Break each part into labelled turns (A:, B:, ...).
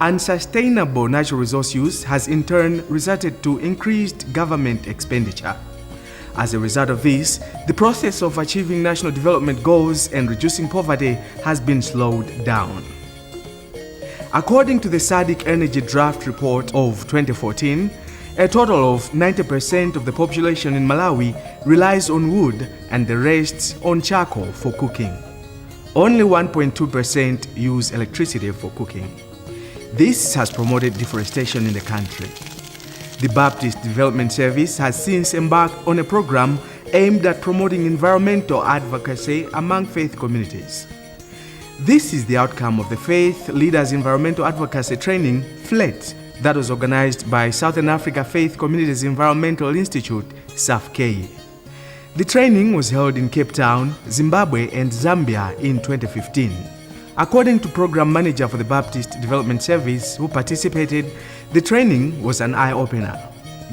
A: Unsustainable natural resource use has in turn resulted to increased government expenditure. As a result of this, the process of achieving national development goals and reducing poverty has been slowed down. According to the SADC Energy Draft Report of 2014, a total of 90% of the population in Malawi relies on wood and the rest on charcoal for cooking. Only 1.2% use electricity for cooking. This has promoted deforestation in the country. The Baptist Development Service has since embarked on a program aimed at promoting environmental advocacy among faith communities. This is the outcome of the Faith Leaders Environmental Advocacy Training, FLEAT, that was organized by Southern Africa Faith Communities Environmental Institute, SAFCEI. The training was held in Cape Town, Zimbabwe and Zambia in 2015. According to Program Manager for the Baptist Development Service who participated, the training was an eye-opener.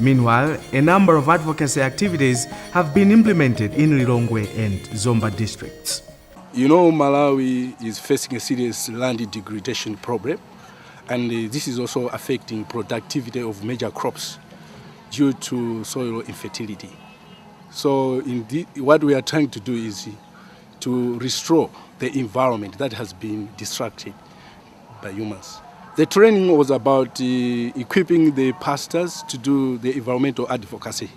A: Meanwhile, a number of advocacy activities have been implemented in Lilongwe and Zomba districts.
B: You know, Malawi is facing a serious land degradation problem, and this is also affecting productivity of major crops due to soil infertility. So what we are trying to do is to restore the environment that has been disrupted by humans. The training was about equipping the pastors to do the environmental advocacy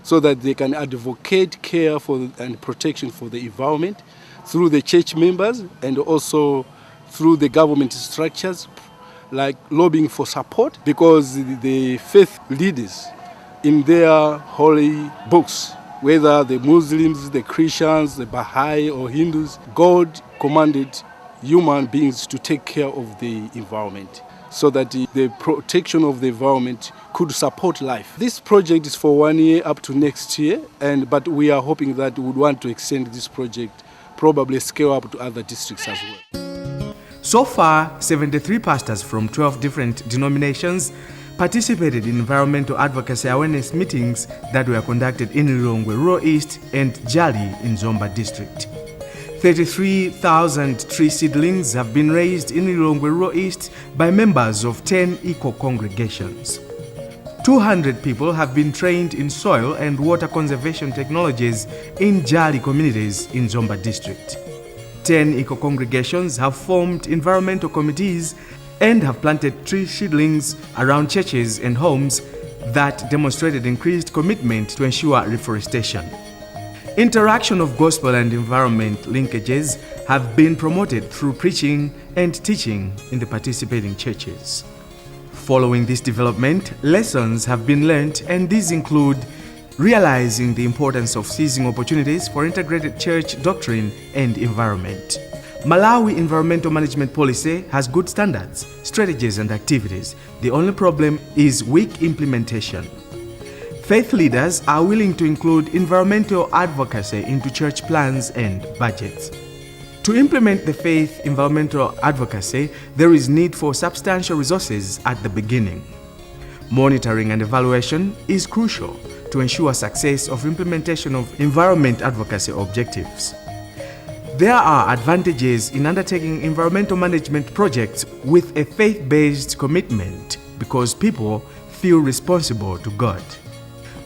B: so that they can advocate care for and protection for the environment through the church members and also through the government structures, like lobbying for support, because the faith leaders in their holy books, whether the Muslims, the Christians, the Baha'i or Hindus, God commanded human beings to take care of the environment so that the protection of the environment could support life. This project is for 1 year up to next year, but we are hoping that we would want to extend this project, probably scale up to other districts as well.
A: So far, 73 pastors from 12 different denominations participated in environmental advocacy awareness meetings that were conducted in Lilongwe Rural East and Jali in Zomba district. 33,000 tree seedlings have been raised in Lilongwe Rural East by members of 10 eco-congregations. 200 people have been trained in soil and water conservation technologies in Jali communities in Zomba district. 10 eco-congregations have formed environmental committees and have planted tree seedlings around churches and homes that demonstrated increased commitment to ensure reforestation. Interaction of gospel and environment linkages have been promoted through preaching and teaching in the participating churches. Following this development, lessons have been learned, and these include realizing the importance of seizing opportunities for integrated church doctrine and environment. Malawi Environmental Management Policy has good standards, strategies and activities. The only problem is weak implementation. Faith leaders are willing to include environmental advocacy into church plans and budgets. To implement the faith environmental advocacy, there is need for substantial resources at the beginning. Monitoring and evaluation is crucial to ensure success of implementation of environment advocacy objectives. There are advantages in undertaking environmental management projects with a faith-based commitment because people feel responsible to God.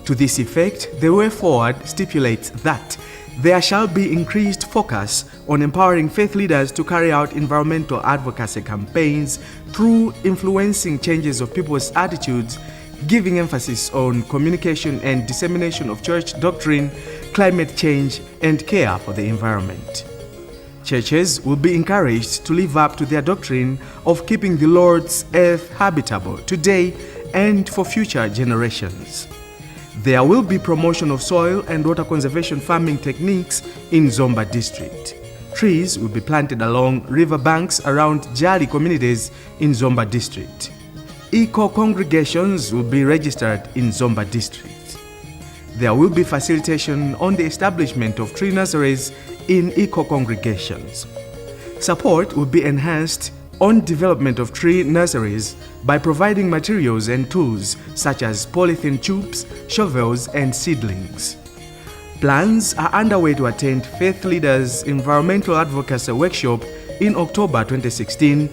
A: To this effect, the way forward stipulates that there shall be increased focus on empowering faith leaders to carry out environmental advocacy campaigns through influencing changes of people's attitudes, giving emphasis on communication and dissemination of church doctrine, climate change, and care for the environment. Churches will be encouraged to live up to their doctrine of keeping the Lord's earth habitable today and for future generations. There will be promotion of soil and water conservation farming techniques in Zomba district. Trees will be planted along river banks around Jali communities in Zomba district. Eco-congregations will be registered in Zomba district. There will be facilitation on the establishment of tree nurseries in eco-congregations. Support will be enhanced on development of tree nurseries by providing materials and tools such as polythene tubes, shovels, and seedlings. Plans are underway to attend Faith Leaders Environmental Advocacy Workshop in October 2016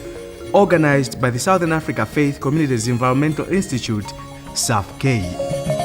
A: organized by the Southern Africa Faith Communities Environmental Institute, SAFCEI.